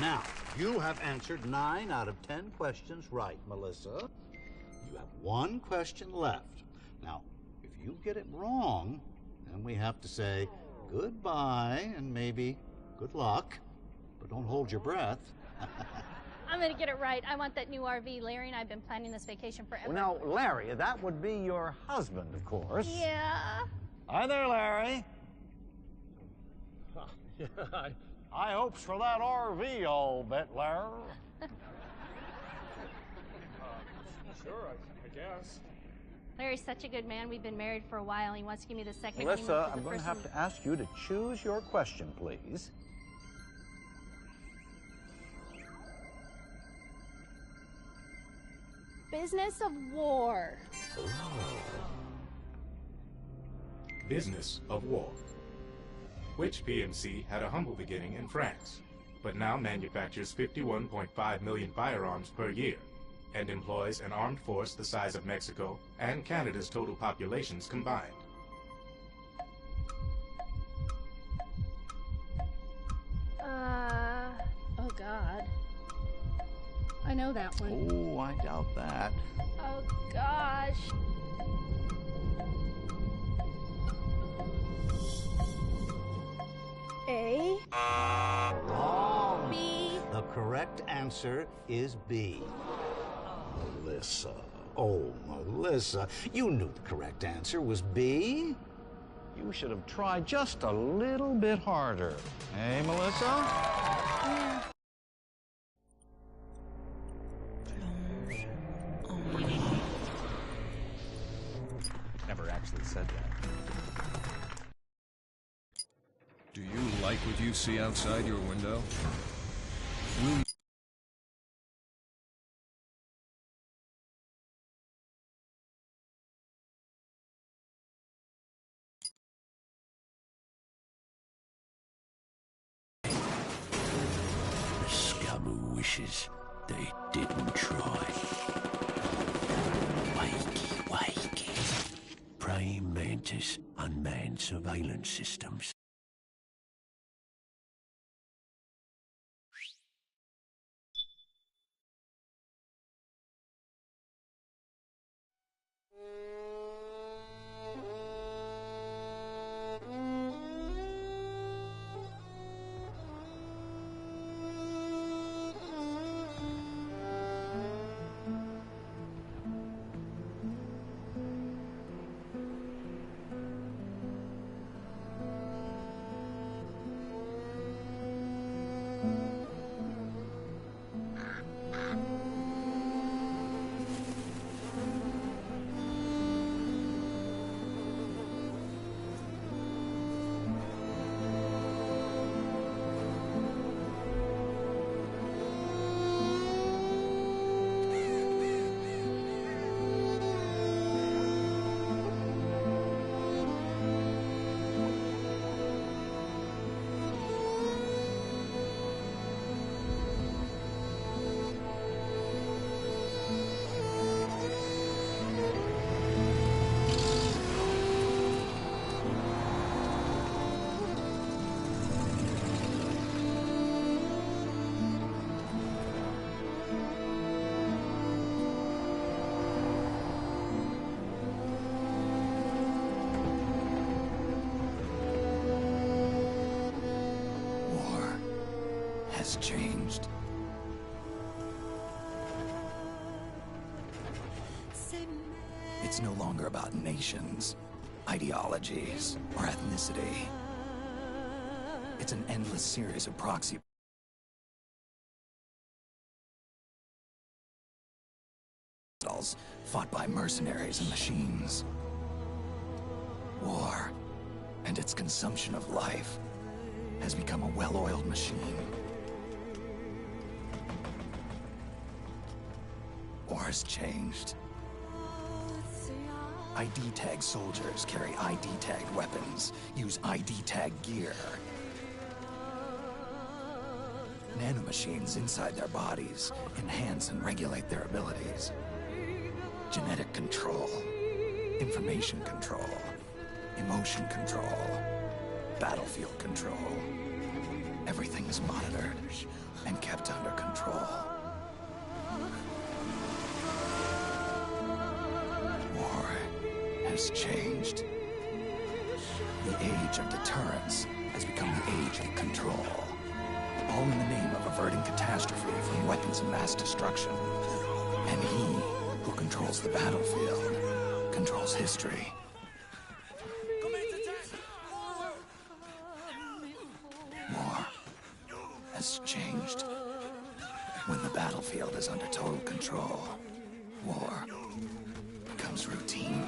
Now, you have answered 9 out of 10 questions right, Melissa. You have 1 question left. Now, if you get it wrong, then we have to say goodbye and maybe good luck. But don't hold your breath. I'm going to get it right. I want that new RV. Larry and I have been planning this vacation forever. Well, now, Larry, that would be your husband, of course. Yeah. Hi there, Larry. Yeah, High hopes for that RV, I'll bet, Larry. sure, I guess. Larry's such a good man. We've been married for a while. He wants to give me the second Melissa, honeymoon for I'm the going to first have to ask you to choose your question, please. Business of war. Business of war. which PMC had a humble beginning in France, but now manufactures 51.5 million firearms per year, and employs an armed force the size of Mexico and Canada's total populations combined. Oh God. I know that one. Oh, I doubt that. Oh gosh. A. Wrong. B. The correct answer is B. Melissa. Oh, Melissa. You knew the correct answer was B. You should have tried just a little bit harder. Hey, Melissa? Never actually said that. Do you like what you see outside your window? Will you... The scum who wishes they didn't try. Wakey, wakey. Praying mantis, unmanned surveillance systems. Has changed. It's no longer about nations, ideologies, or ethnicity. It's an endless series of proxy battles fought by mercenaries and machines. War and its consumption of life has become a well-oiled machine. War has changed. ID tag soldiers carry ID tagged weapons, use ID tag gear. Nanomachines inside their bodies enhance and regulate their abilities. Genetic control, information control, emotion control, battlefield control. Everything is monitored and kept under control. War has changed. The age of deterrence has become the age of control. All in the name of averting catastrophe from weapons of mass destruction. And he who controls the battlefield controls history. War has changed. When the battlefield is under total control, war becomes routine.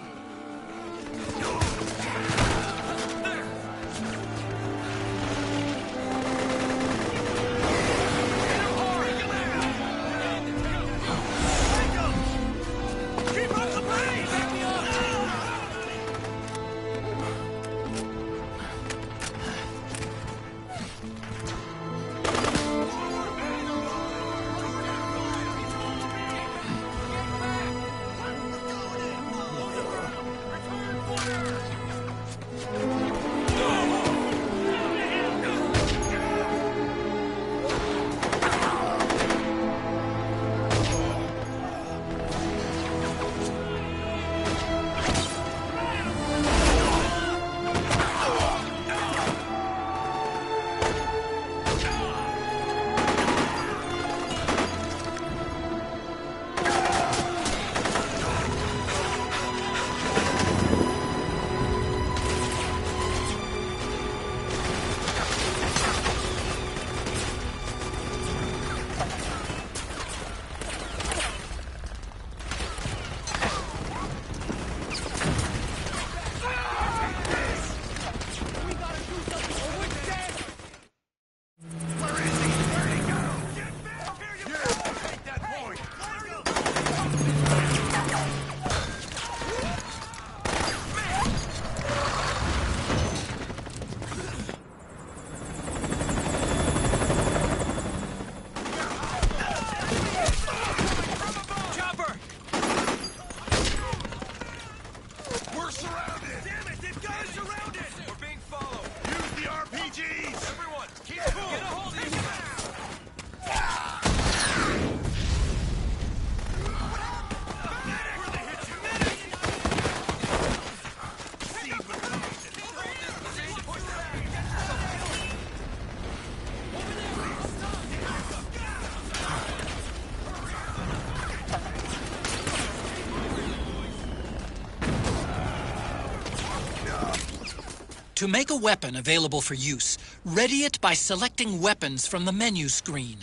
To make a weapon available for use, ready it by selecting weapons from the menu screen.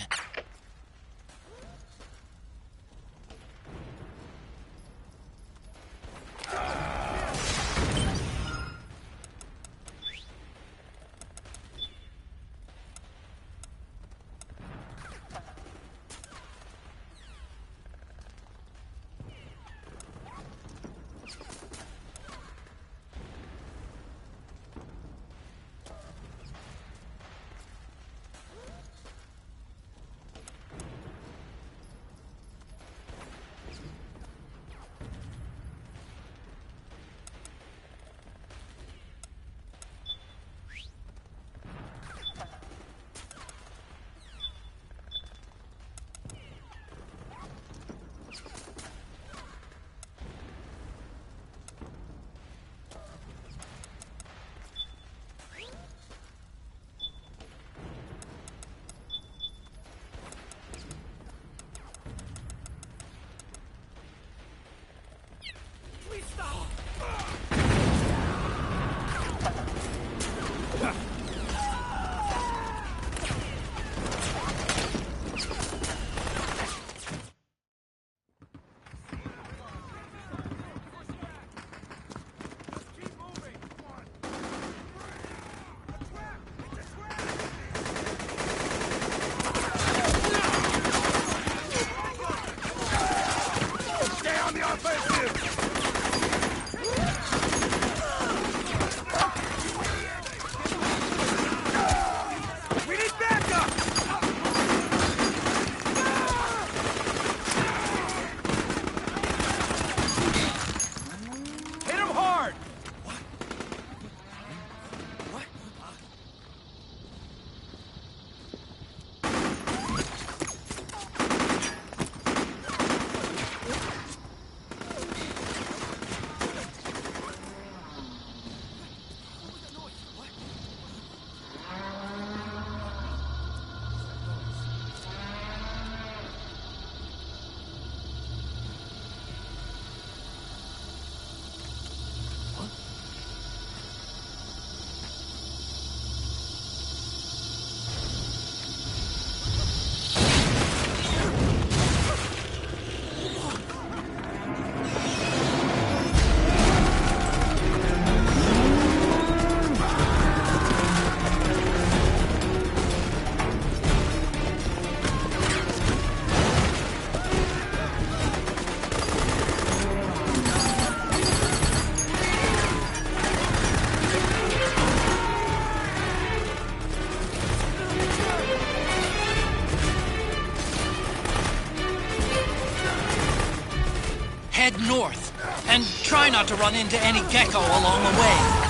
Head north, and try not to run into any gecko along the way.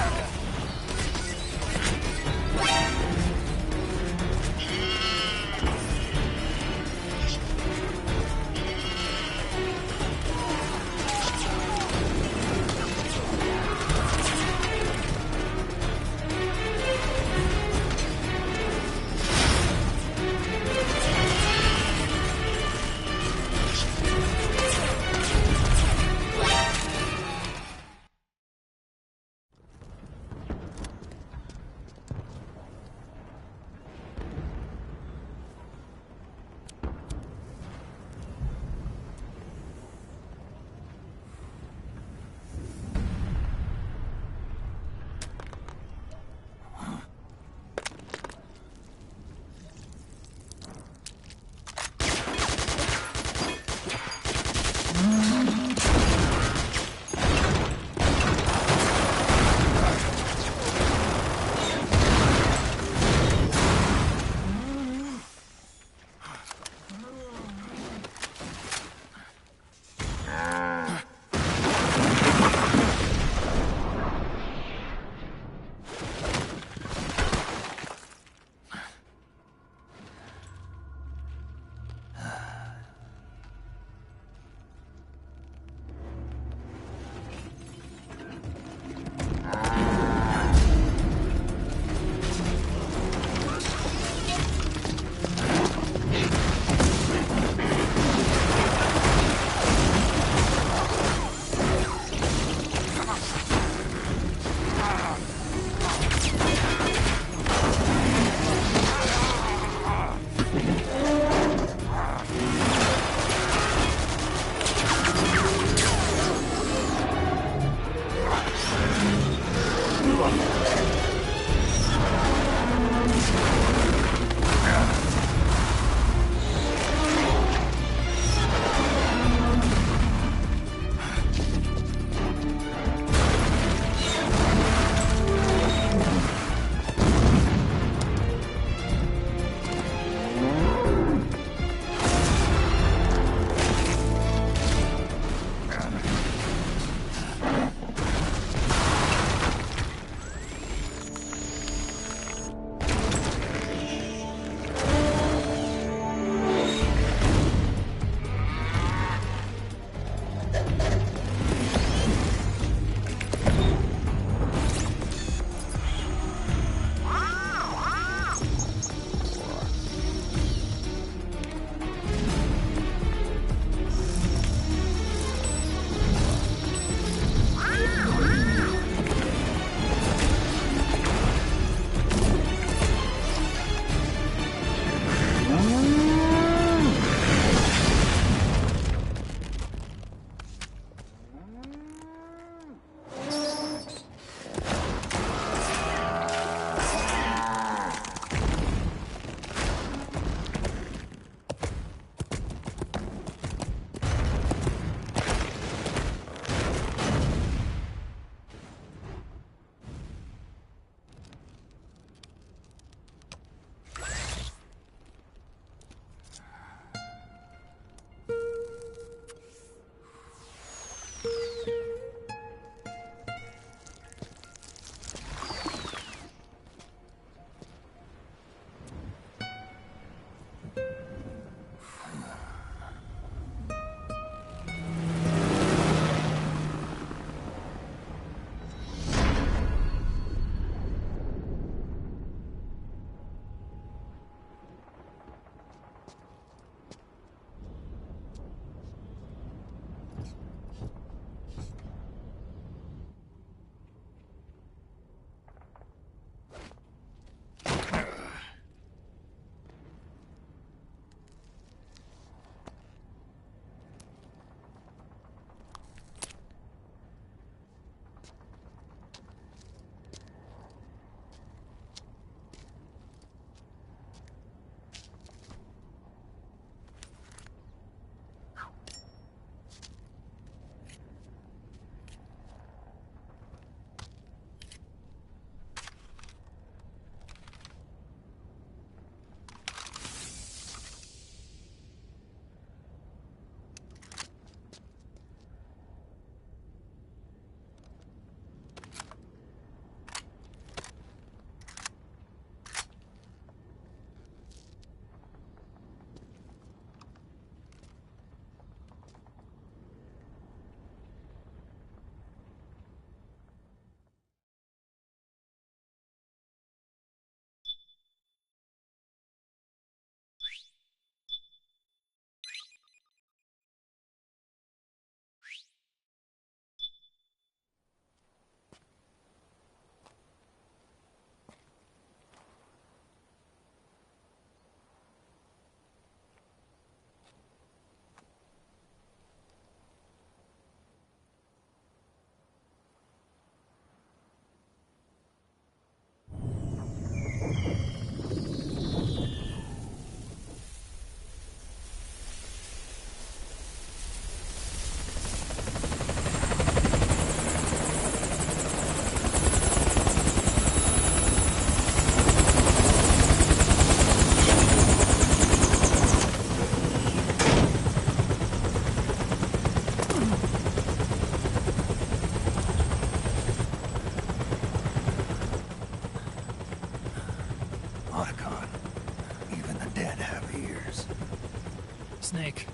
Snake,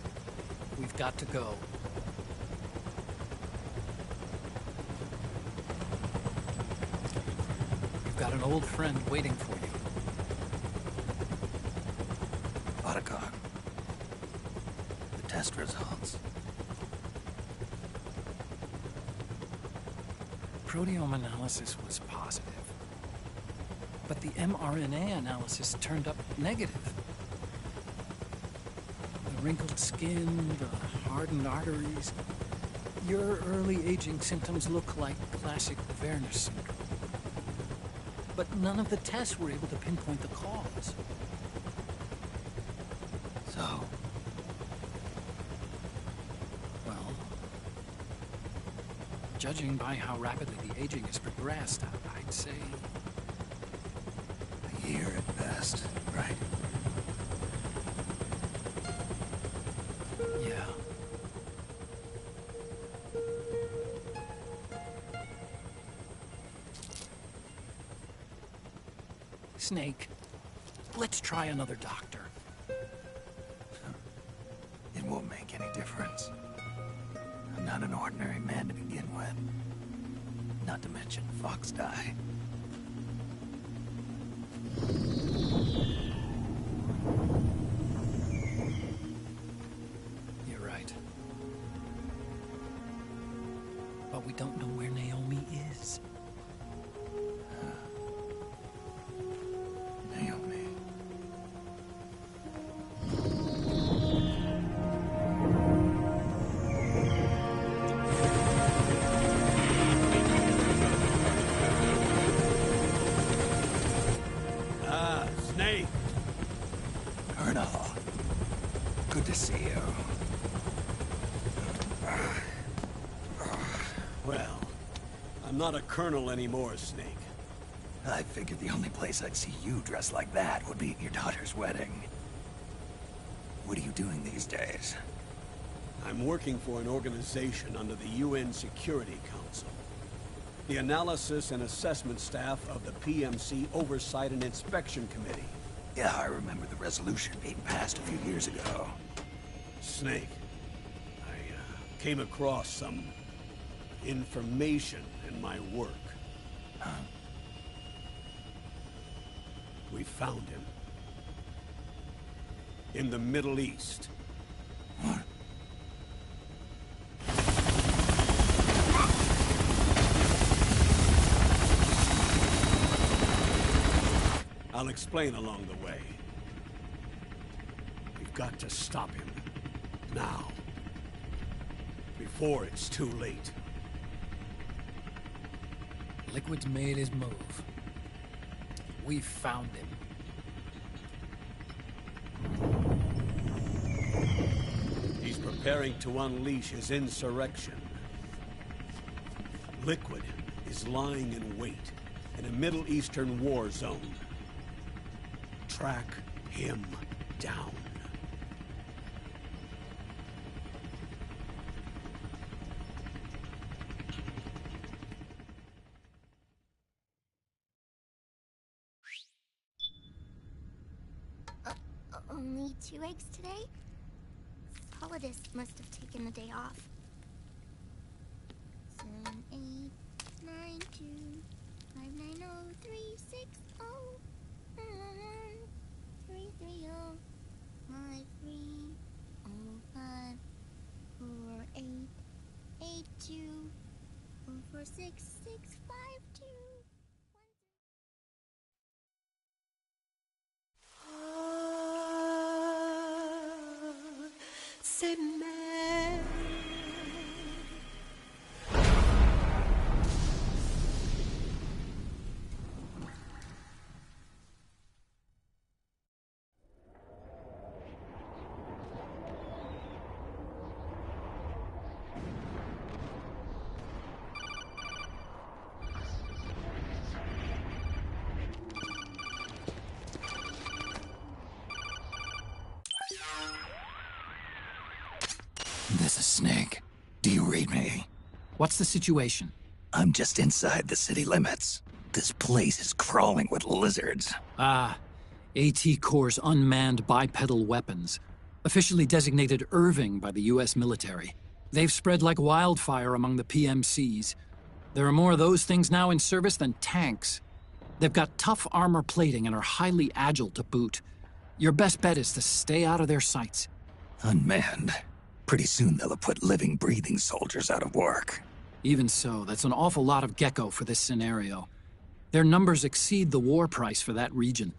we've got to go. You've got an old friend waiting for you. Otacon. The test results. Proteome analysis was positive, but the mRNA analysis turned up negative. The wrinkled skin, the hardened arteries. Your early aging symptoms look like classic Werner syndrome. But none of the tests were able to pinpoint the cause. So? Well, judging by how rapidly the aging has progressed, I'd say... A year at best, right? Yeah. Snake, let's try another doctor. It won't make any difference. I'm not an ordinary man to begin with. Not to mention Fox die. You're right. But we don't know where Naomi is. Naomi. Snake. Colonel. Good to see you. Well, I'm not a colonel anymore, Snake. I figured the only place I'd see you dressed like that would be at your daughter's wedding. What are you doing these days? I'm working for an organization under the UN Security Council. The Analysis and Assessment Staff of the PMC Oversight and Inspection Committee. Yeah, I remember the resolution being passed a few years ago. Snake, I came across some information in my work. Huh? We found him. In the Middle East. What? I'll explain along the way. We've got to stop him. Now. Before it's too late. Liquid's made his move. We found him. He's preparing to unleash his insurrection. Liquid is lying in wait in a Middle Eastern war zone. Track him down. Only 2 eggs today? Solidus must have taken the day off. 7, 8, 9, 2, 5, 9, 0, 3, 6, 0, 3, 3, 0, 5, 3, 0, 5, 4, 8, 8, 2, 4, 4, 6, 6, 5, 2. C'est mère. This is Snake. Do you read me? What's the situation? I'm just inside the city limits. This place is crawling with lizards. AT Corps' unmanned bipedal weapons. officially designated Irving by the U.S. military. They've spread like wildfire among the PMCs. There are more of those things now in service than tanks. They've got tough armor plating and are highly agile to boot. Your best bet is to stay out of their sights. Unmanned. Pretty soon they'll have put living, breathing soldiers out of work. Even so, that's an awful lot of gecko for this scenario. Their numbers exceed the war price for that region.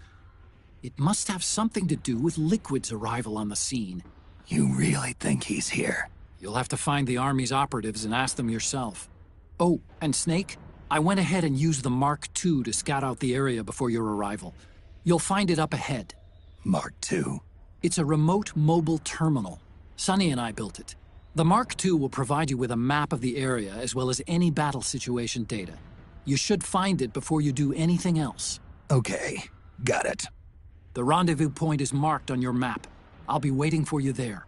It must have something to do with Liquid's arrival on the scene. You really think he's here? You'll have to find the Army's operatives and ask them yourself. Oh, and Snake, I went ahead and used the Mark II to scout out the area before your arrival. You'll find it up ahead. Mark II? It's a remote mobile terminal. Sonny and I built it. The Mark II will provide you with a map of the area as well as any battle situation data. You should find it before you do anything else. Okay, got it. The rendezvous point is marked on your map. I'll be waiting for you there.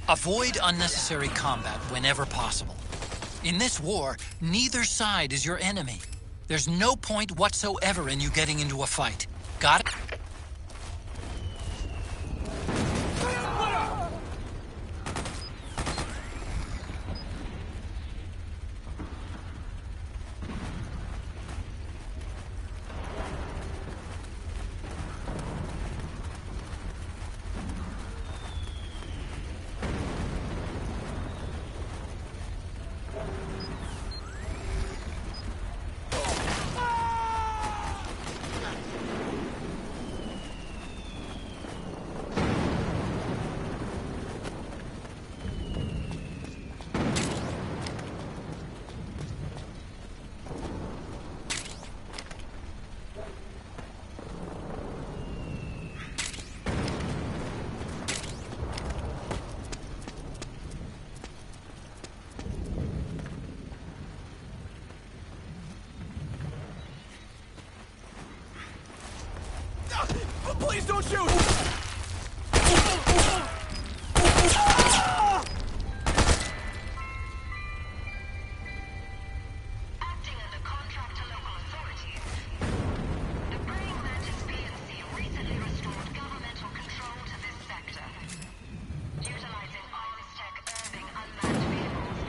Avoid unnecessary combat whenever possible. In this war, neither side is your enemy. There's no point whatsoever in you getting into a fight. Got it? Please don't shoot! Acting under contract to local authorities, the Praying Mantis PMC recently restored governmental control to this sector. Utilizing Armistech Irving unmanned vehicles,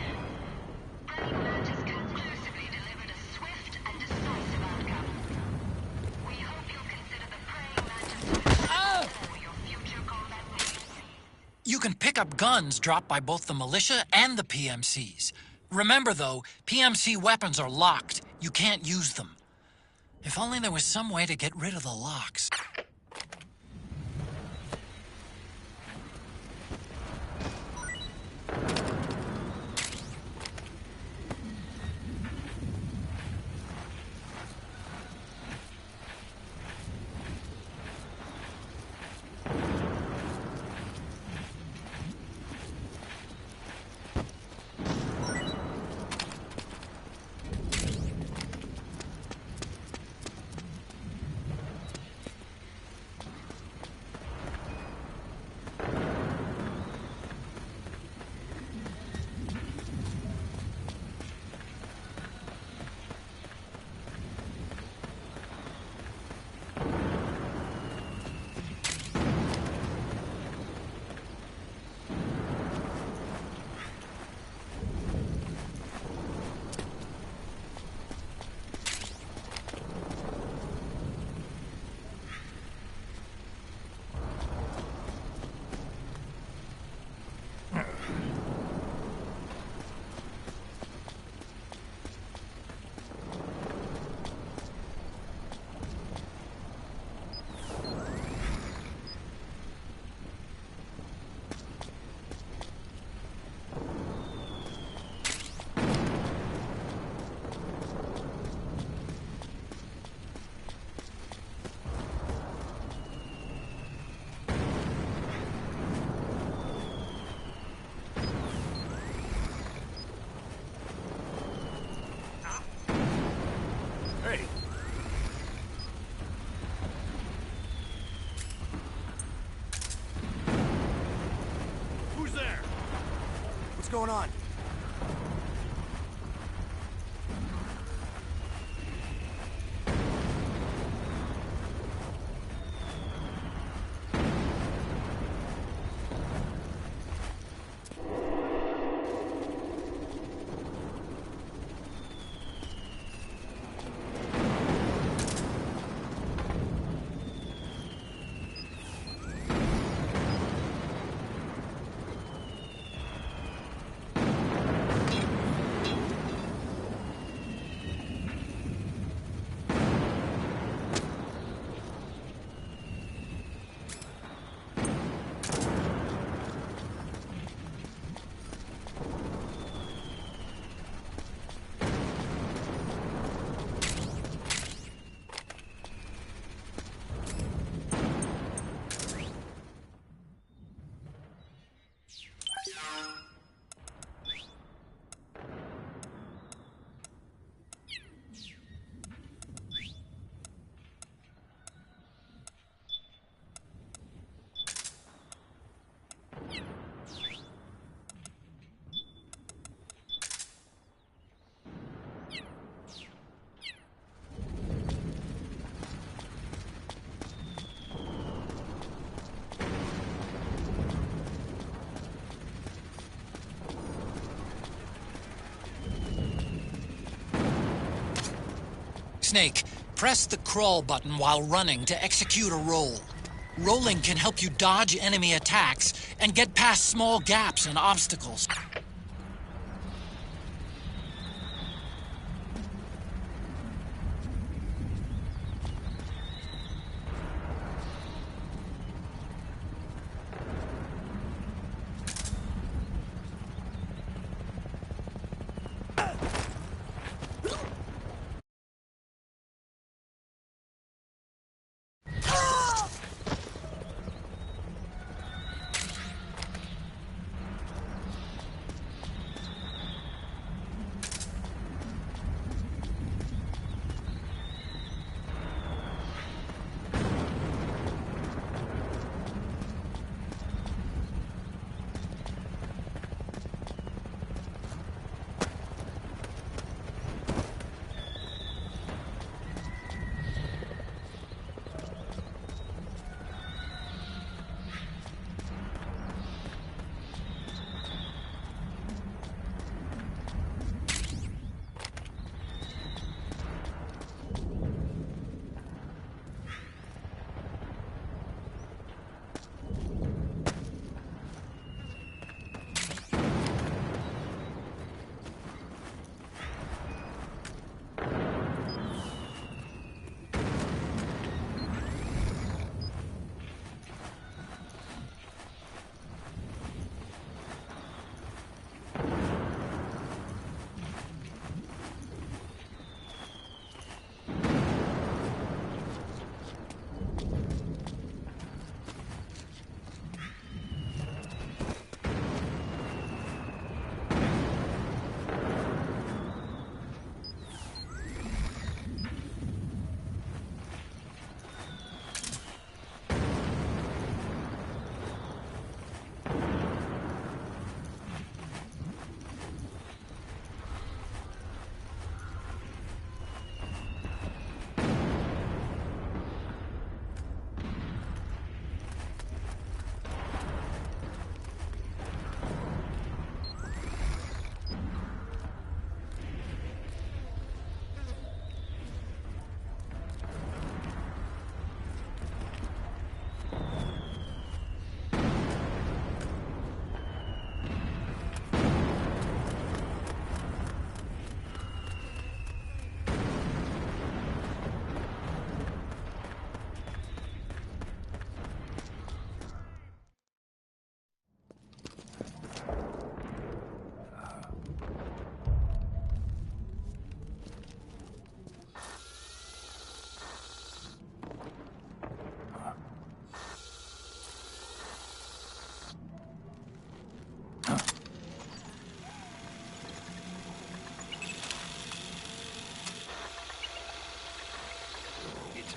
Praying Mantis conclusively delivered a swift and decisive outcome. We hope you'll consider the Praying Mantis for your future combat needs. You can pick up guns dropped by both the militia and the PMCs. Remember, though, PMC weapons are locked. You can't use them. If only there was some way to get rid of the locks. going on? Snake, press the crawl button while running to execute a roll. Rolling can help you dodge enemy attacks and get past small gaps and obstacles.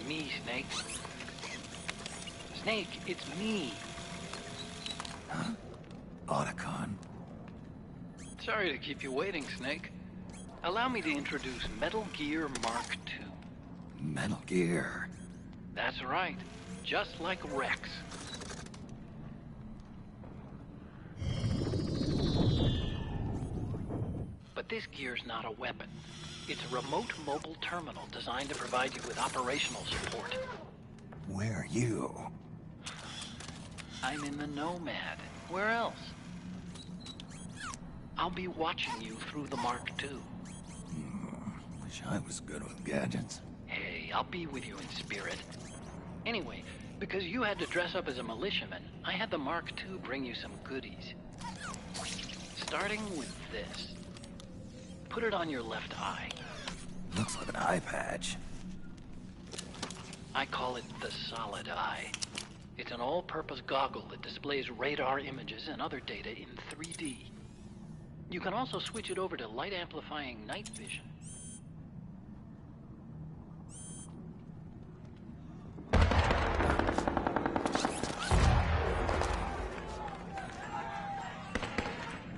me, Snake. Snake, it's me. Huh? Otacon. Sorry to keep you waiting, Snake. Allow me to introduce Metal Gear Mark II. Metal Gear. That's right. Just like Rex. But this gear's not a weapon. It's a remote mobile terminal designed to provide you with operational support. Where are you? I'm in the Nomad. Where else? I'll be watching you through the Mark II. Wish I was good with gadgets. Hey, I'll be with you in spirit. Anyway, because you had to dress up as a militiaman, I had the Mark II bring you some goodies. Starting with this. Put it on your left eye. Looks like an eye patch. I call it the Solid Eye. It's an all-purpose goggle that displays radar images and other data in 3D. You can also switch it over to light-amplifying night vision.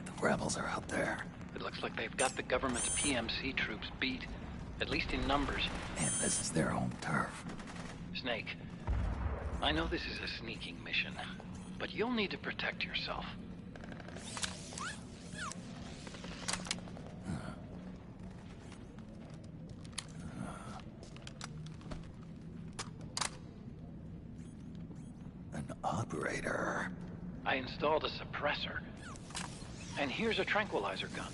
The rebels are out there. It looks like they've got the government's PMC troops beat, at least in numbers. And this is their home turf. Snake, I know this is a sneaking mission, but you'll need to protect yourself. An operator. I installed a suppressor. And here's a tranquilizer gun.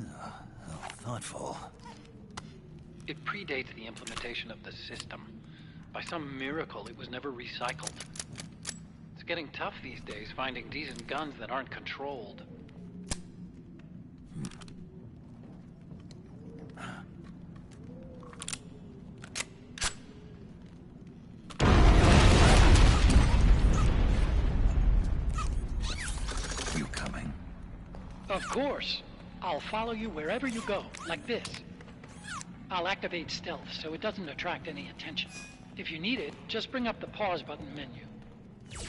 How thoughtful. It predates the implementation of the system. By some miracle, it was never recycled. It's getting tough these days finding decent guns that aren't controlled. You coming? Of course. I'll follow you wherever you go, like this. I'll activate stealth so it doesn't attract any attention. If you need it, just bring up the pause button menu.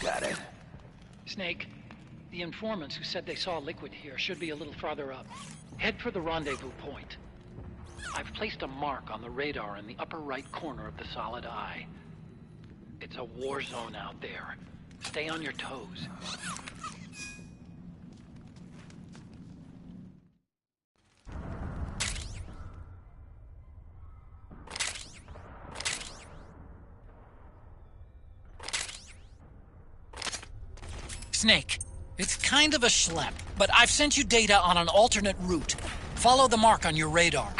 Got it. Snake, the informants who said they saw liquid here should be a little farther up. Head for the rendezvous point. I've placed a mark on the radar in the upper right corner of the Solid Eye. It's a war zone out there. Stay on your toes. Snake, it's kind of a schlep, but I've sent you data on an alternate route. Follow the mark on your radar.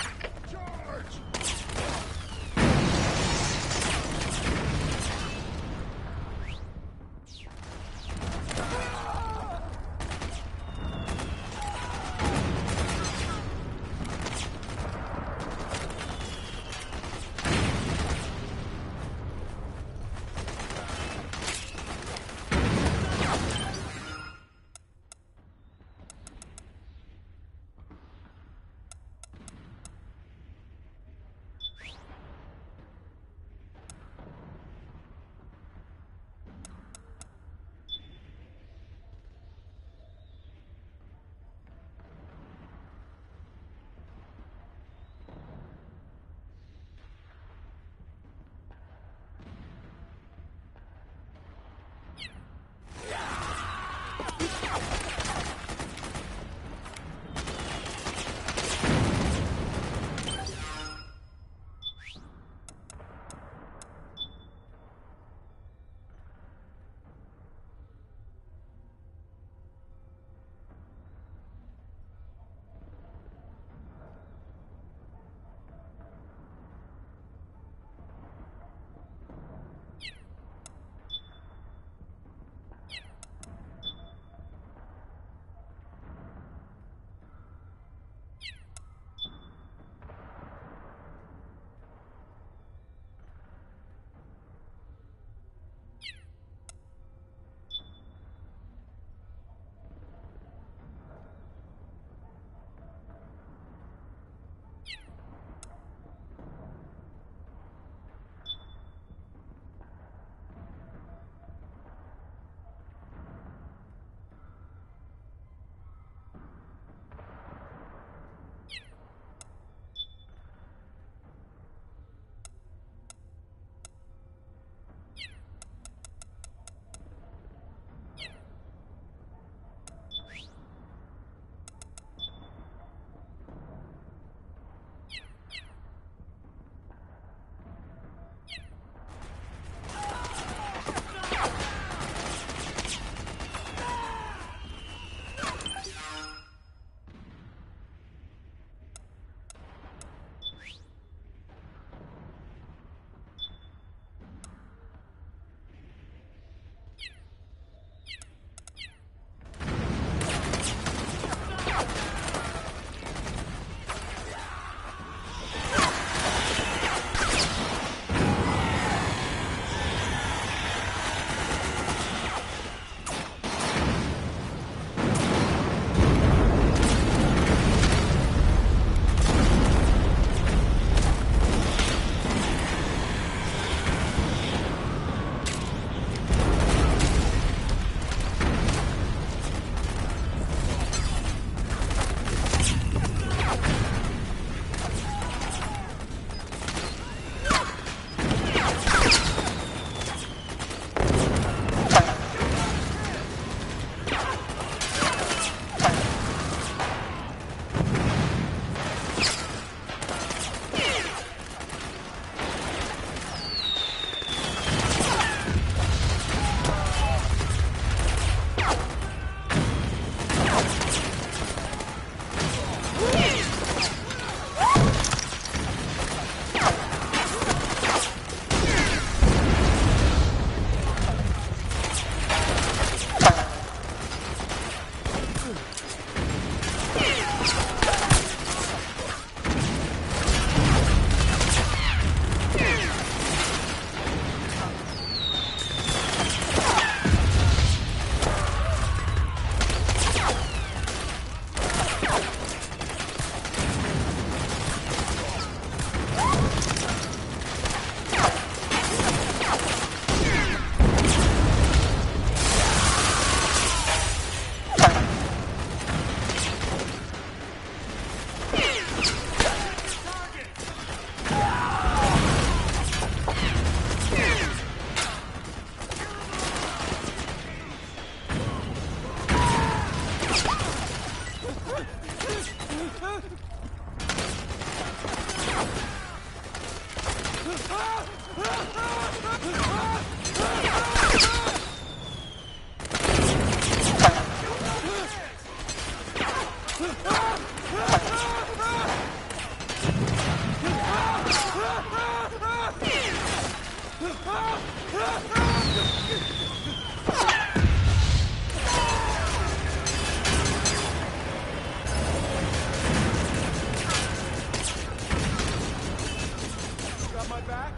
Got my back?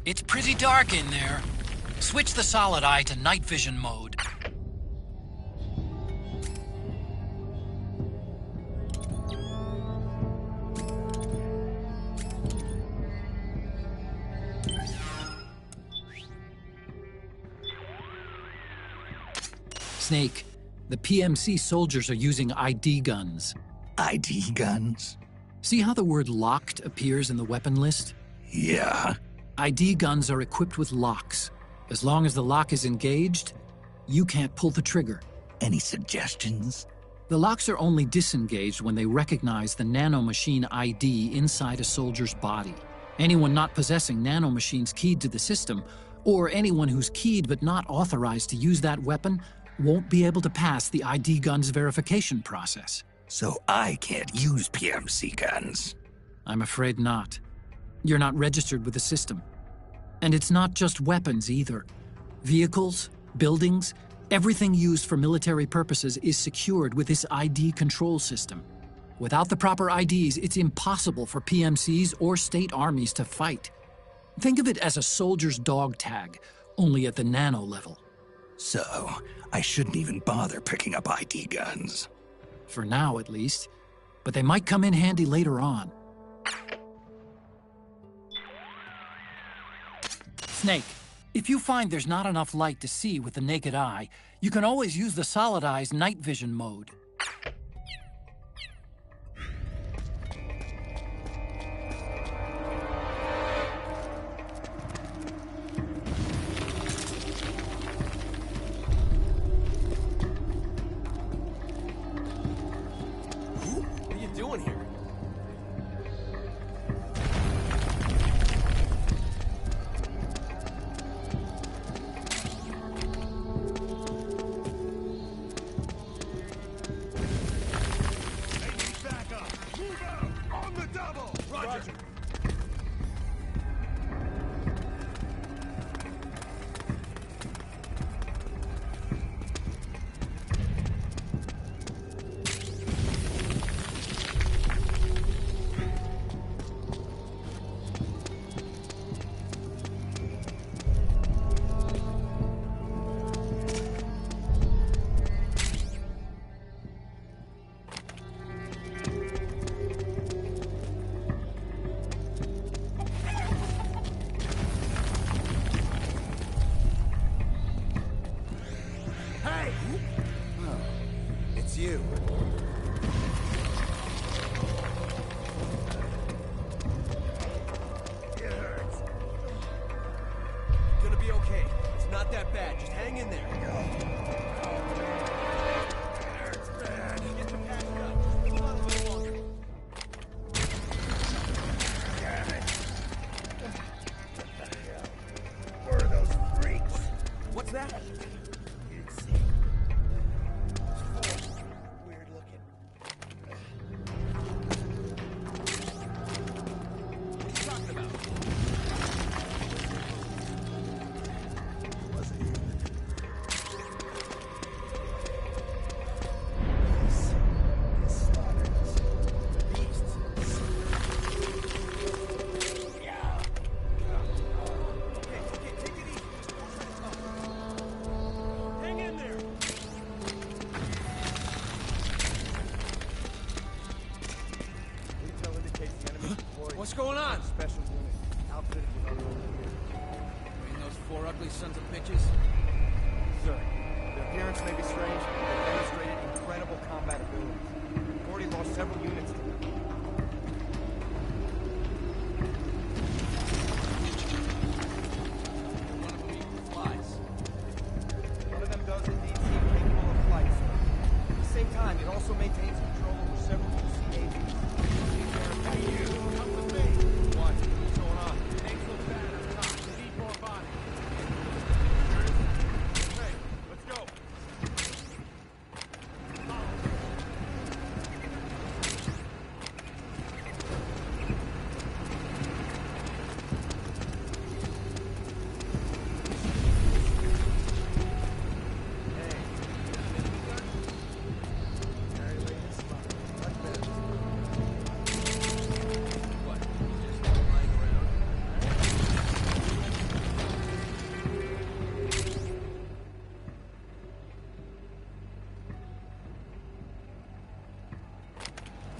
It's pretty dark in there. Switch the solid eye to night vision mode. Snake, the PMC soldiers are using ID guns. ID guns? See how the word locked appears in the weapon list? Yeah. ID guns are equipped with locks. As long as the lock is engaged, you can't pull the trigger. Any suggestions? The locks are only disengaged when they recognize the nanomachine ID inside a soldier's body. Anyone not possessing nanomachines keyed to the system, or anyone who's keyed but not authorized to use that weapon, won't be able to pass the ID gun's verification process. So I can't use PMC guns? I'm afraid not. You're not registered with the system. And it's not just weapons either. Vehicles, buildings, everything used for military purposes is secured with this ID control system. Without the proper IDs, it's impossible for PMCs or state armies to fight. Think of it as a soldier's dog tag, only at the nano level. So, I shouldn't even bother picking up ID guns. For now, at least. But they might come in handy later on. Snake, if you find there's not enough light to see with the naked eye, you can always use the solid eye's night vision mode. What are you doing here? Roger. It's you. It hurts. Gonna be okay. It's not that bad. Just hang in there. It hurts bad. Get the patch up. Hold on a little longer. Damn it. What the hell? Where are those freaks? that? Weird looking. What are you talking about? Was it? This slaughters. Beasts. Yeah. Okay, take it easy. Hang in there. Intel indicates the enemy deployed. What's going on? Special unit. Outfitted with our own gear. You mean those four ugly sons of bitches? Sir, their appearance may be strange, but they demonstrated incredible combat abilities. We've already lost several units to them. One of them even flies. One of them does indeed seem capable of flight, sir. At the same time, it also maintains control over several UCAVs. Come with me. What? What's going on? Things look bad up top. Need more bodies. Hey, let's go.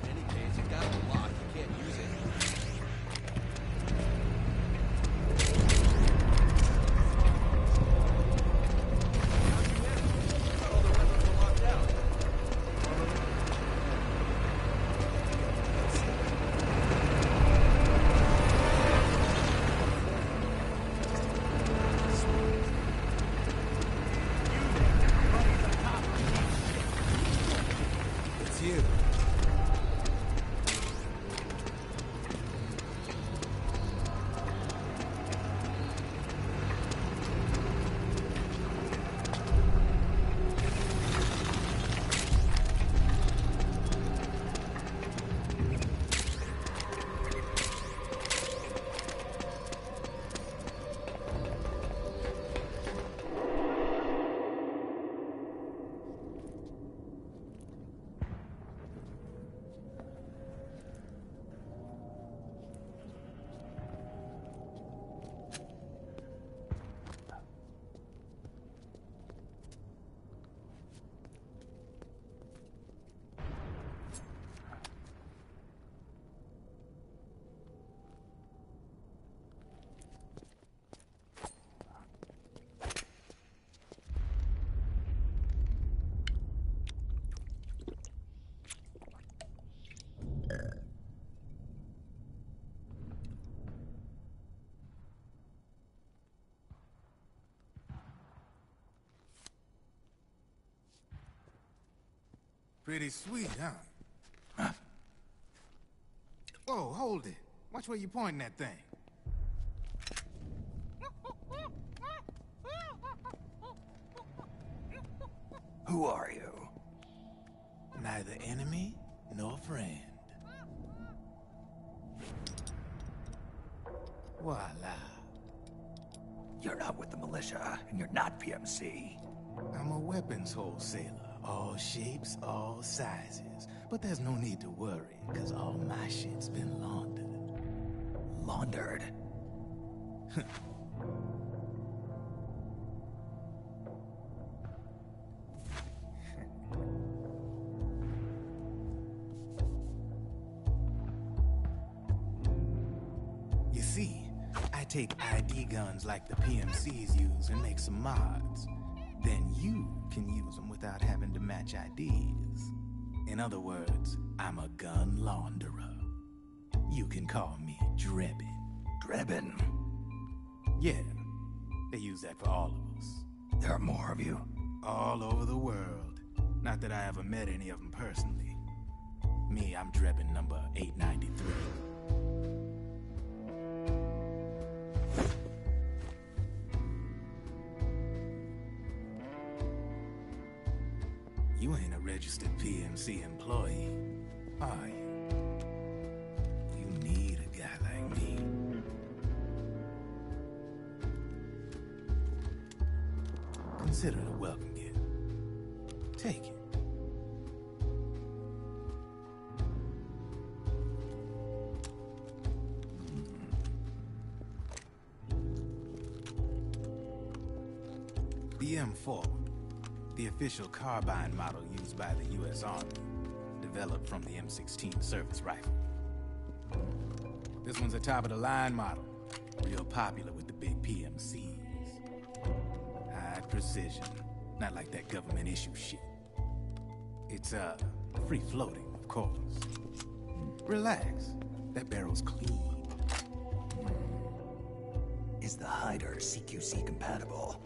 In any case, you got it locked. You can't use it. All the weapons are locked down. It's you. Pretty sweet, huh? Whoa, hold it. Watch where you pointing that thing. Who are you? Neither enemy nor friend. Voila. You're not with the militia, and you're not PMC. I'm a weapons wholesaler. All shapes, all sizes. But there's no need to worry, because all my shit's been laundered. Laundered? You see, I take ID guns like the PMCs use and make some mods. Then you can use them without having to match IDs. In other words, I'm a gun launderer. You can call me Drebin. Drebin? Yeah, they use that for all of us. There are more of you? All over the world. Not that I ever met any of them personally. Me, I'm Drebin number 893. You ain't a registered PMC employee, are you? You need a guy like me. Consider it a welcome gift. Take it. The M4, the official carbine model used by the U.S. Army, developed from the M16 service rifle. This one's a top-of-the-line model, real popular with the big PMCs. High precision, not like that government-issue shit. It's, free-floating, of course. Relax, that barrel's clean. Is the hider CQC compatible?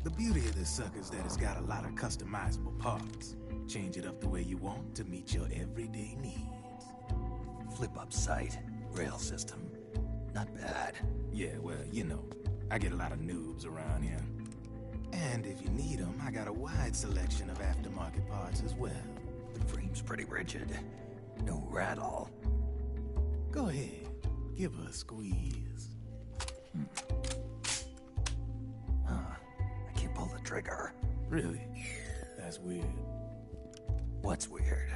The beauty of this sucker is that it's got a lot of customizable parts. Change it up the way you want to meet your everyday needs. Flip-up sight, rail system. Not bad. Yeah, well, you know, I get a lot of noobs around here. And if you need them, I got a wide selection of aftermarket parts as well. The frame's pretty rigid. No rattle. Go ahead, give her a squeeze. I can't pull the trigger. Really? That's weird. What's weird?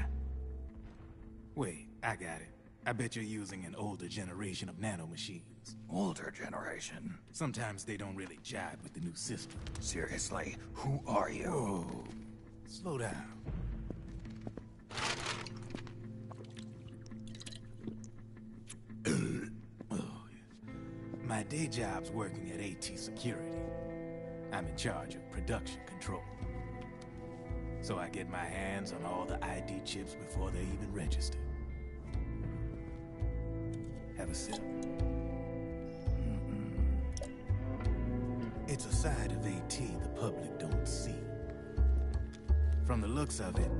Wait, I got it. I bet you're using an older generation of nanomachines. Older generation? Sometimes they don't really jive with the new system. Seriously, who are you? Whoa. Slow down. My day job's working at AT Security. I'm in charge of production control. So I get my hands on all the ID chips before they even register. Have a sip. It's a side of AT the public don't see. From the looks of it,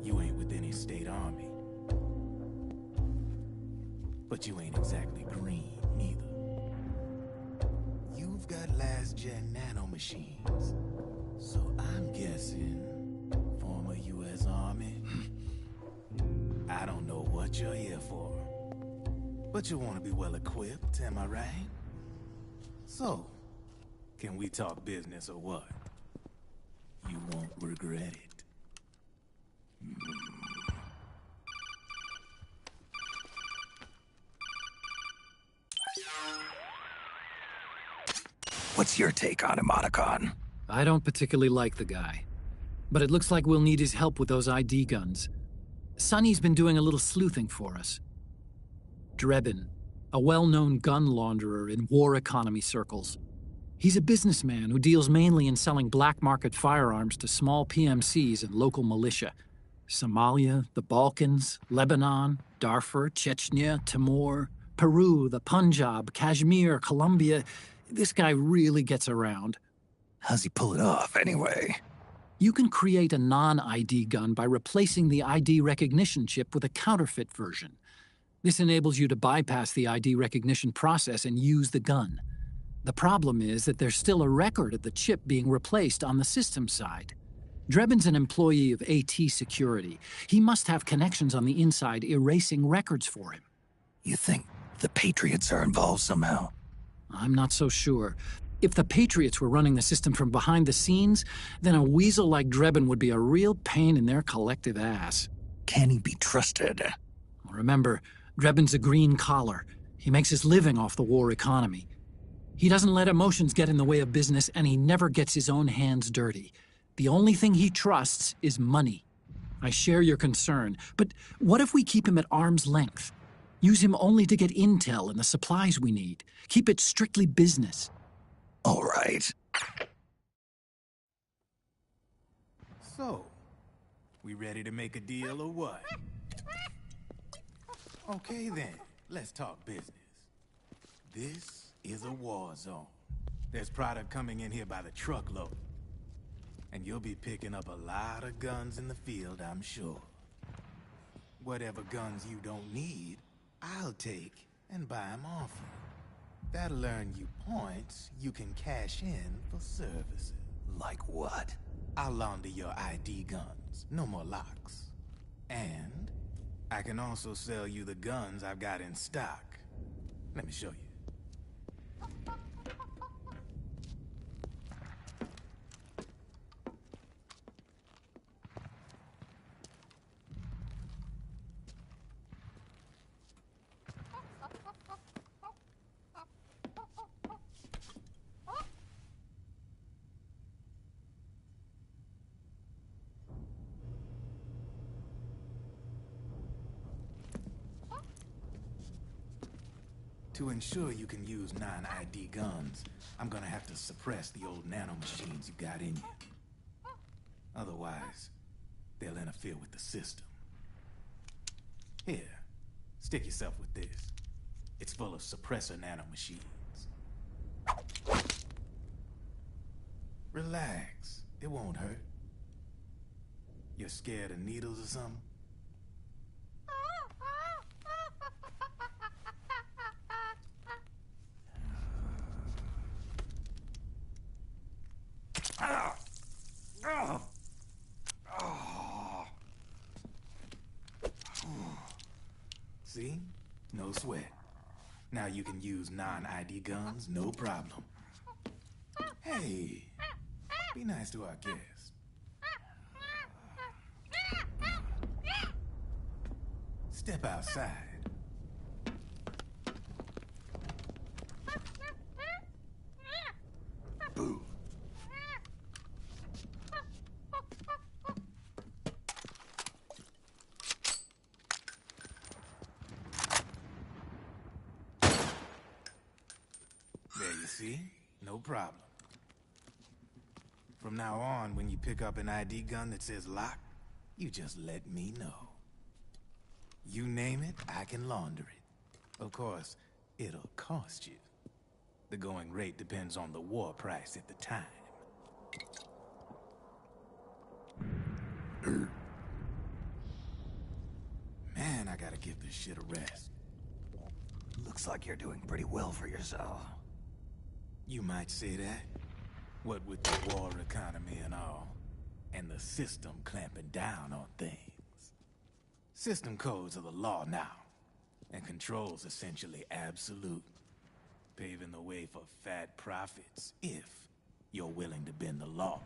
you ain't with any state army. But you ain't exactly green, neither. You've got last-gen nanomachines. So I'm guessing former U.S. Army. I don't know what you're here for. But you want to be well-equipped, am I right? So, can we talk business or what? You won't regret it. What's your take on him, Otacon? I don't particularly like the guy. But it looks like we'll need his help with those ID guns. Sonny's been doing a little sleuthing for us. Drebin, a well-known gun launderer in war economy circles. He's a businessman who deals mainly in selling black-market firearms to small PMCs and local militia. Somalia, the Balkans, Lebanon, Darfur, Chechnya, Timor, Peru, the Punjab, Kashmir, Colombia. This guy really gets around. How's he pull it off, anyway? You can create a non-ID gun by replacing the ID recognition chip with a counterfeit version. This enables you to bypass the ID recognition process and use the gun. The problem is that there's still a record of the chip being replaced on the system side. Drebin's an employee of AT Security. He must have connections on the inside erasing records for him. You think the Patriots are involved somehow? I'm not so sure. If the Patriots were running the system from behind the scenes, then a weasel like Drebin would be a real pain in their collective ass. Can he be trusted? Remember, Drebin's a green collar. He makes his living off the war economy. He doesn't let emotions get in the way of business, and he never gets his own hands dirty. The only thing he trusts is money. I share your concern, but what if we keep him at arm's length? Use him only to get intel and the supplies we need. Keep it strictly business. All right. So, we ready to make a deal or what? Okay then, let's talk business. This is a war zone. There's product coming in here by the truckload. And you'll be picking up a lot of guns in the field, I'm sure. Whatever guns you don't need, I'll take and buy them off you. That'll earn you points you can cash in for services. Like what? I'll launder your ID guns. No more locks. And I can also sell you the guns I've got in stock. Let me show you. To ensure you can use non-ID guns, I'm gonna have to suppress the old nanomachines you got in you. Otherwise, they'll interfere with the system. Here, stick yourself with this. It's full of suppressor nanomachines. Relax, it won't hurt. You're scared of needles or something? See? No sweat. Now you can use non-ID guns, no problem. Hey, be nice to our guest. Step outside. Boo. There you see? No problem. From now on, when you pick up an ID gun that says lock, you just let me know. You name it, I can launder it. Of course, it'll cost you. The going rate depends on the war price at the time. Man, I gotta give this shit a rest. Looks like you're doing pretty well for yourself. You might say that. What with the war economy and all, and the system clamping down on things. System codes are the law now, and control's essentially absolute, paving the way for fat profits if you're willing to bend the law.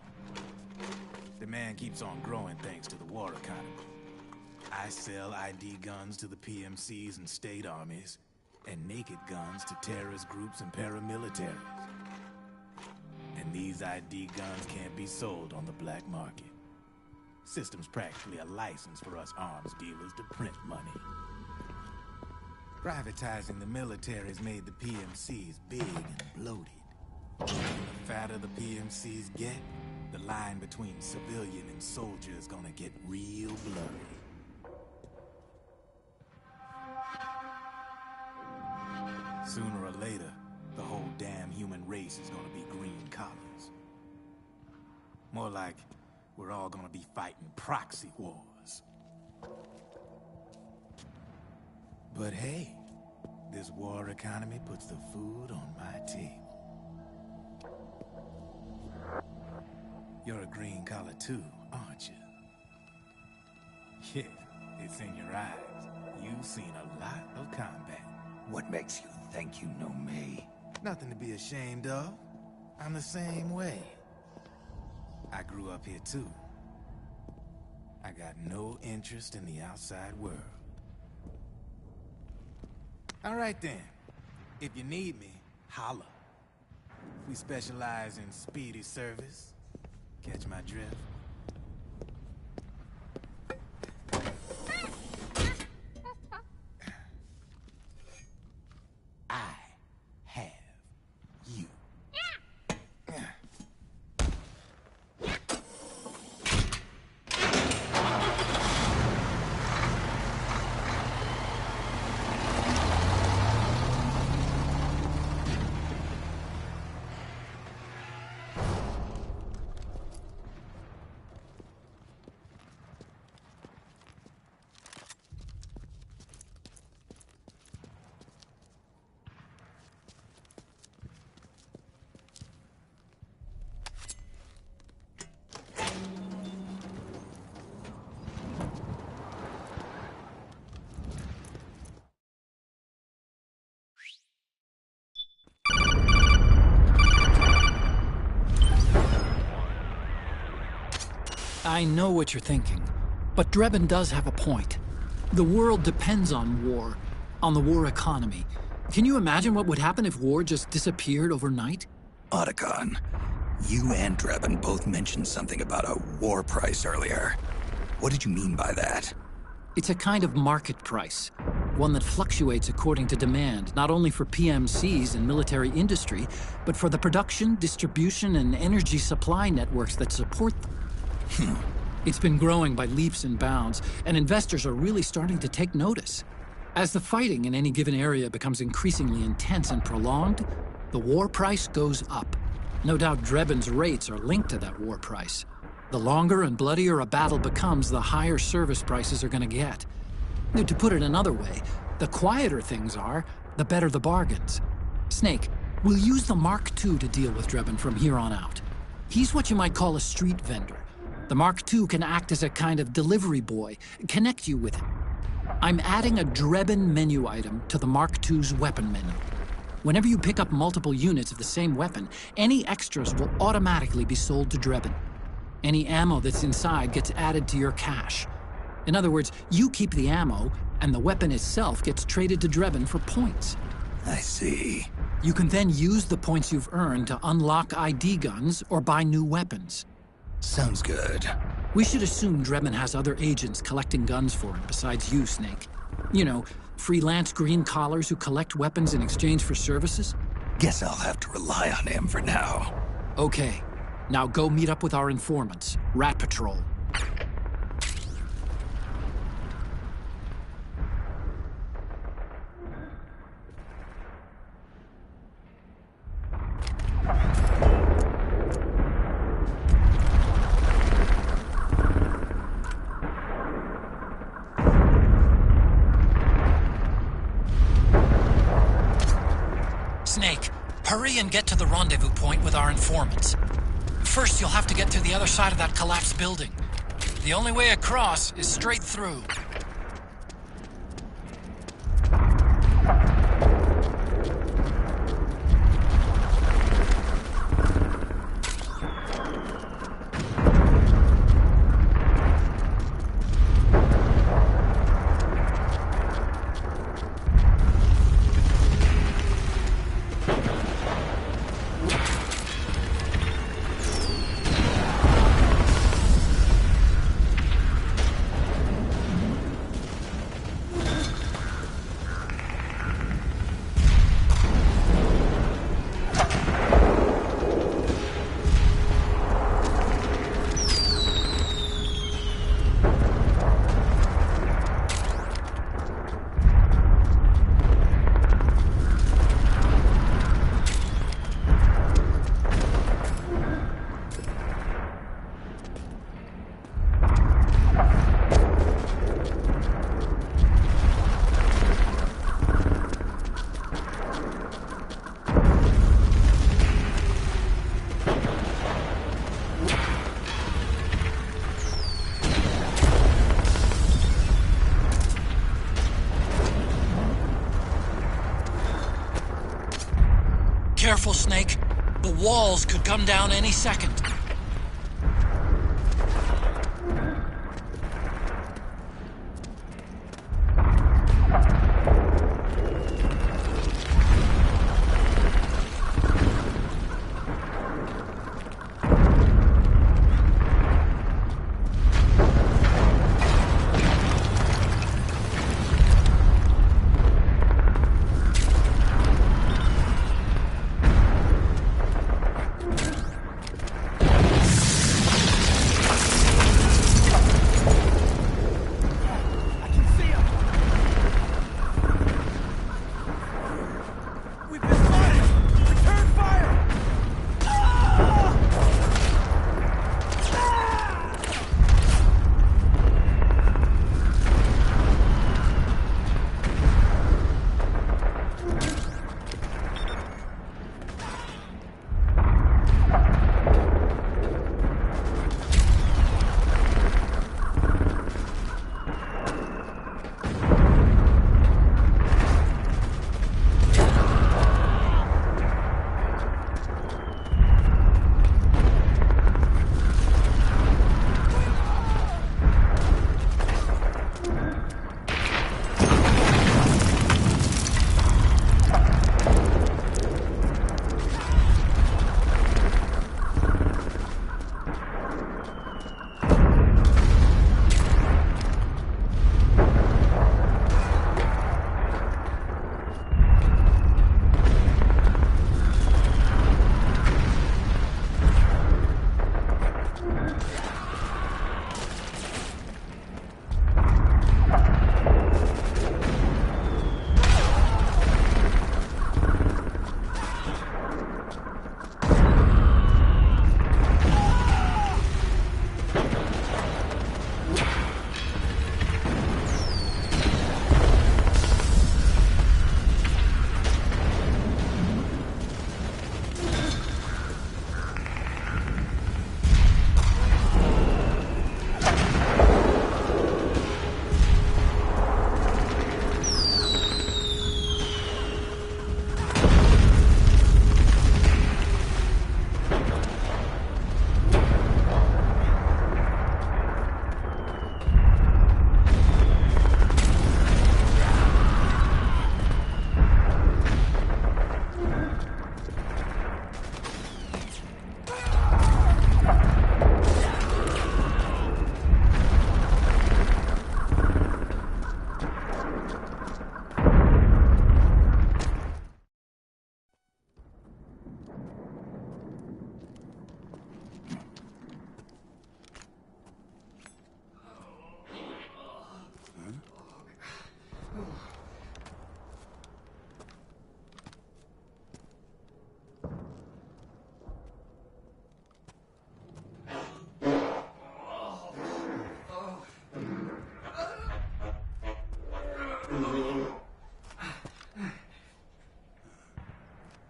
Demand keeps on growing thanks to the war economy. I sell ID guns to the PMCs and state armies, and naked guns to terrorist groups and paramilitaries. And these ID guns can't be sold on the black market. System's practically a license for us arms dealers to print money. Privatizing the military's made the PMCs big and bloated. The fatter the PMCs get, the line between civilian and soldier is gonna get real blurry. Sooner or later, the whole damn human race is gonna be green collars. More like we're all gonna be fighting proxy wars. But hey, this war economy puts the food on my table. You're a green collar too, aren't you? Yeah, it's in your eyes. You've seen a lot of combat. What makes you think you know me? Nothing to be ashamed of. I'm the same way. I grew up here too. I got no interest in the outside world. All right then. If you need me, holla. We specialize in speedy service. Catch my drift? I have you. I know what you're thinking, but Drebin does have a point. The world depends on war, on the war economy. Can you imagine what would happen if war just disappeared overnight? Otacon, you and Drebin both mentioned something about a war price earlier. What did you mean by that? It's a kind of market price, one that fluctuates according to demand, not only for PMCs and military industry, but for the production, distribution, and energy supply networks that support them. It's been growing by leaps and bounds, and investors are really starting to take notice. As the fighting in any given area becomes increasingly intense and prolonged, the war price goes up. No doubt Drebin's rates are linked to that war price. The longer and bloodier a battle becomes, the higher service prices are going to get. Now, to put it another way, the quieter things are, the better the bargains. Snake, we'll use the Mark II to deal with Drebin from here on out. He's what you might call a street vendor. The Mark II can act as a kind of delivery boy, connect you with him. I'm adding a Drebin menu item to the Mark II's weapon menu. Whenever you pick up multiple units of the same weapon, any extras will automatically be sold to Drebin. Any ammo that's inside gets added to your cache. In other words, you keep the ammo, and the weapon itself gets traded to Drebin for points. I see. You can then use the points you've earned to unlock ID guns or buy new weapons. Sounds good. We should assume Drebin has other agents collecting guns for him besides you, Snake. You know, freelance green collars who collect weapons in exchange for services? Guess I'll have to rely on him for now. Okay. Now go meet up with our informants, Rat Patrol. Snake, hurry and get to the rendezvous point with our informants. First, you'll have to get to the other side of that collapsed building. The only way across is straight through. Careful, Snake. The walls could come down any second.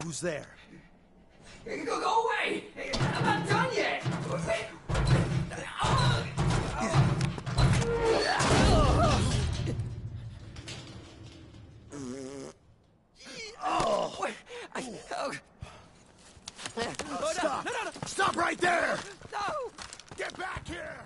Who's there? Go away! I'm not done yet! Stop! No. Stop right there! No! Get back here!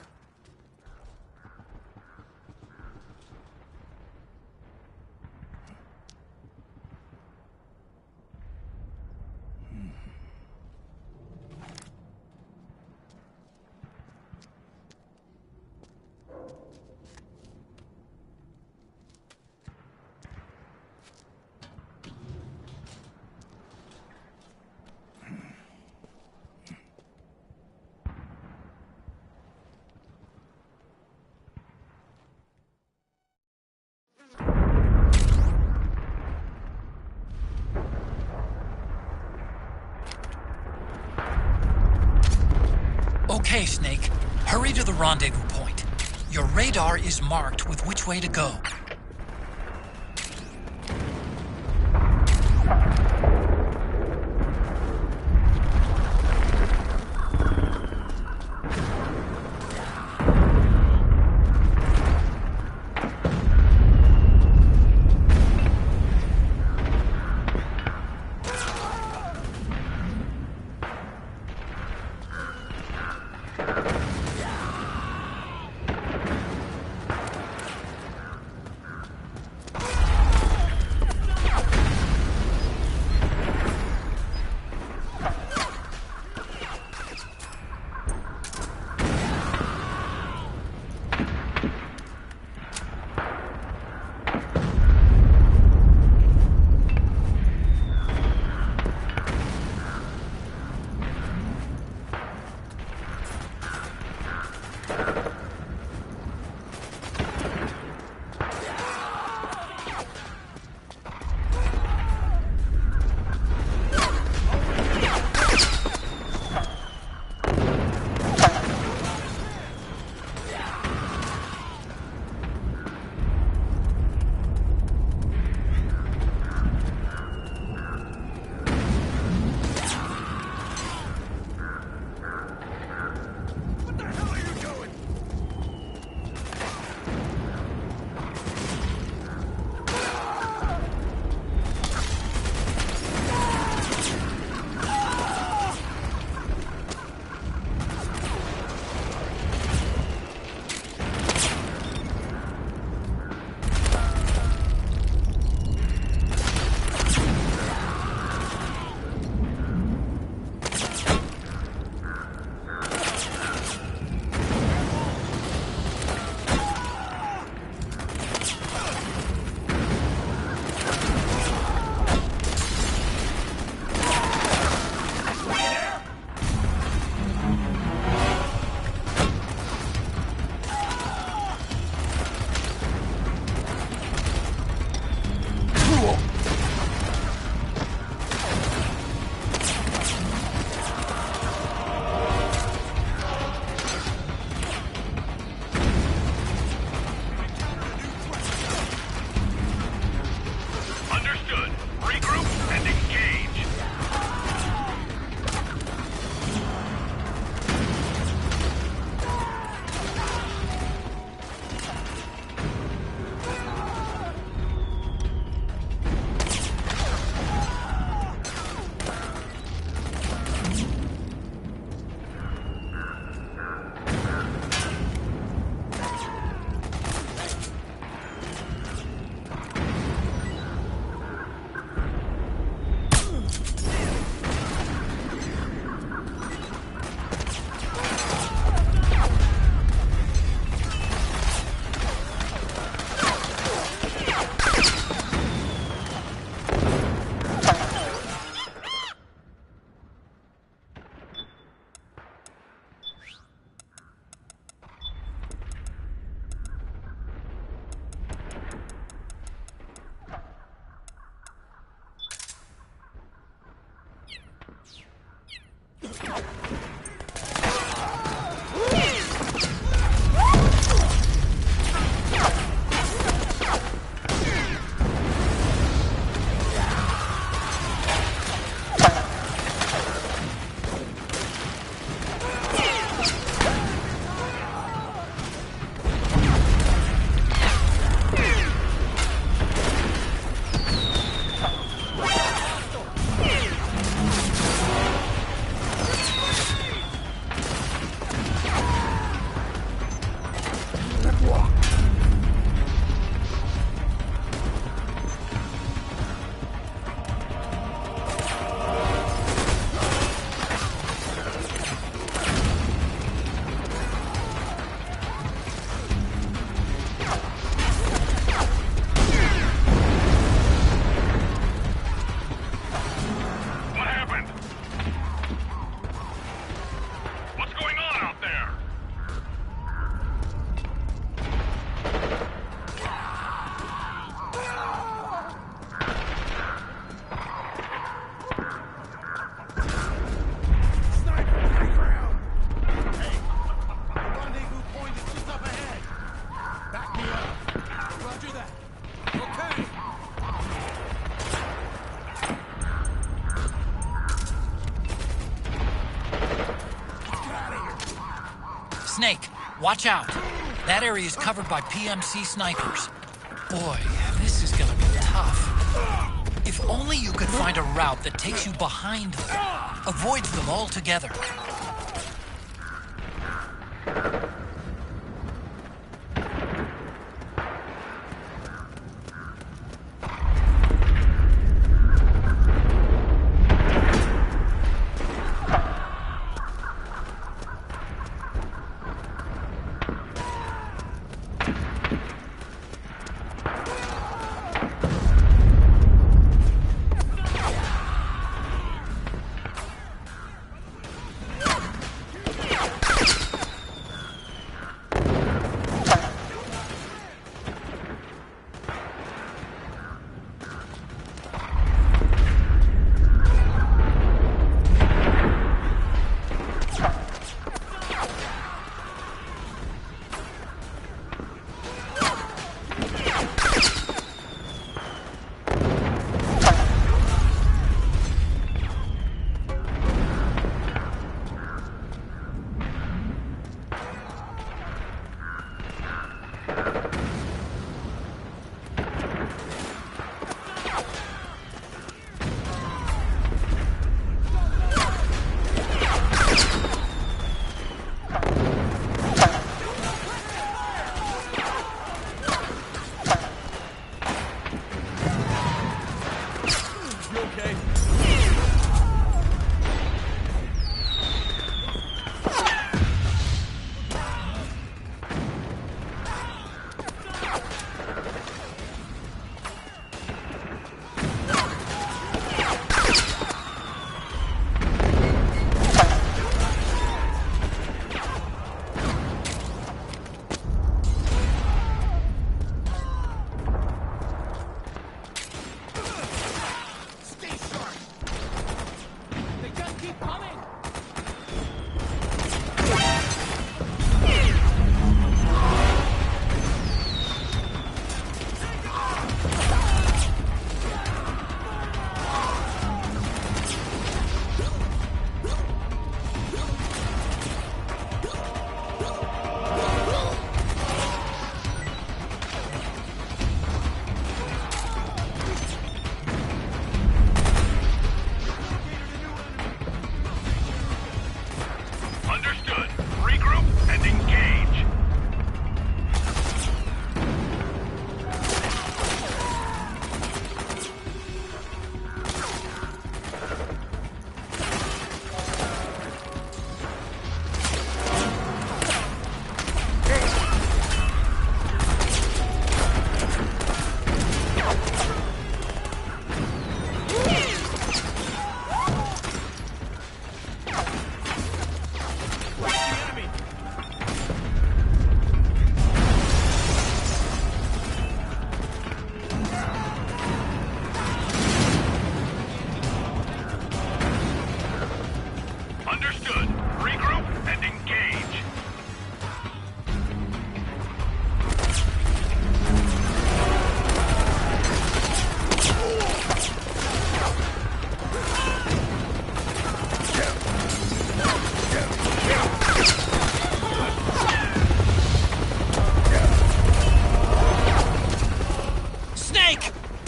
Okay, Snake. Hurry to the rendezvous point. Your radar is marked with which way to go. Snake, watch out. That area is covered by PMC snipers. Boy, this is gonna be tough. If only you could find a route that takes you behind them, avoids them altogether.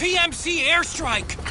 PMC airstrike!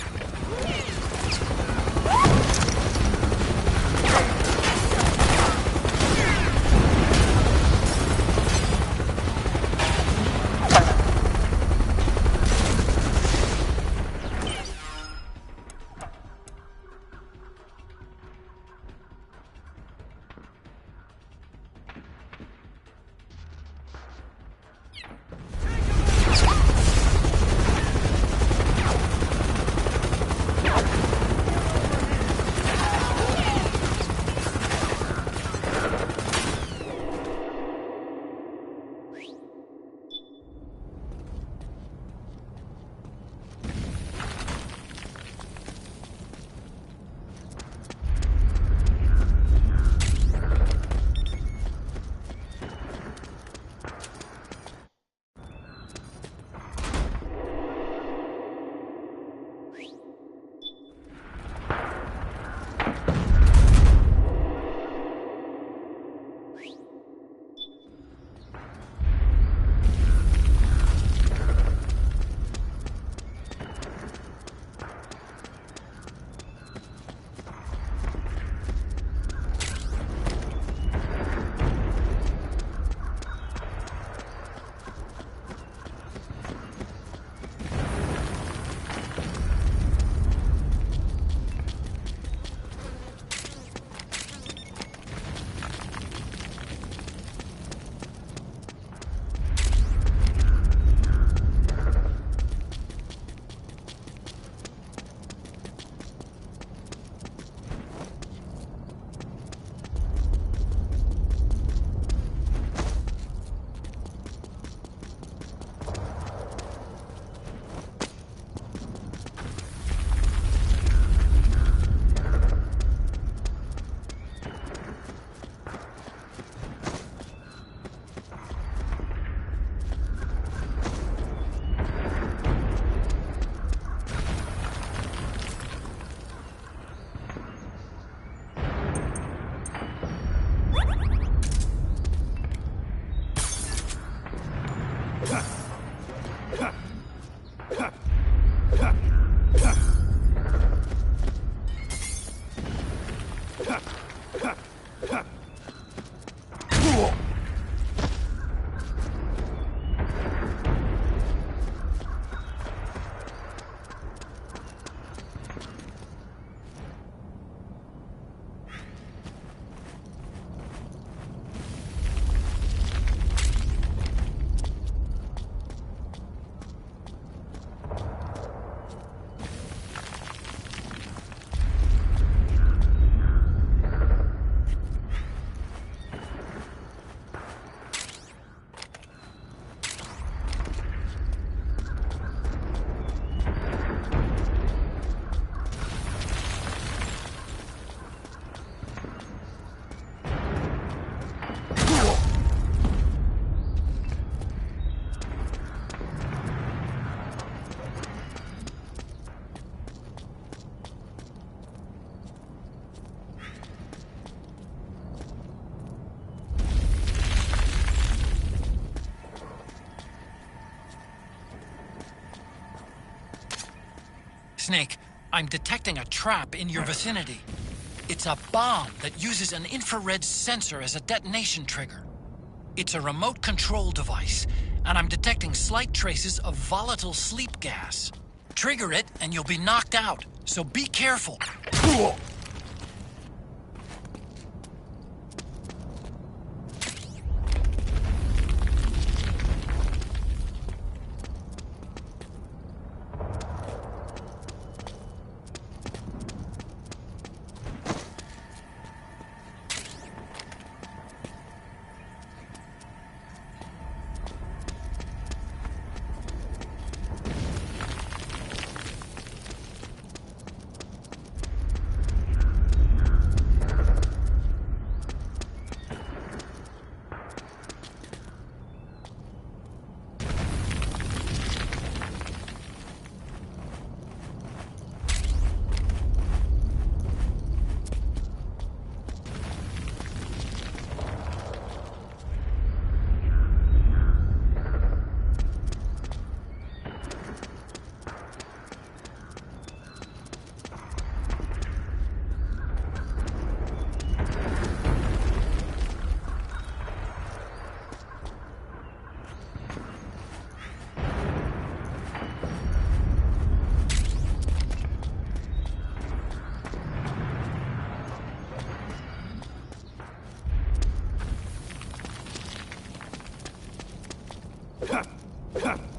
Snake, I'm detecting a trap in your vicinity. It's a bomb that uses an infrared sensor as a detonation trigger. It's a remote control device, and I'm detecting slight traces of volatile sleep gas. Trigger it, and you'll be knocked out, so be careful. Ha! Ha!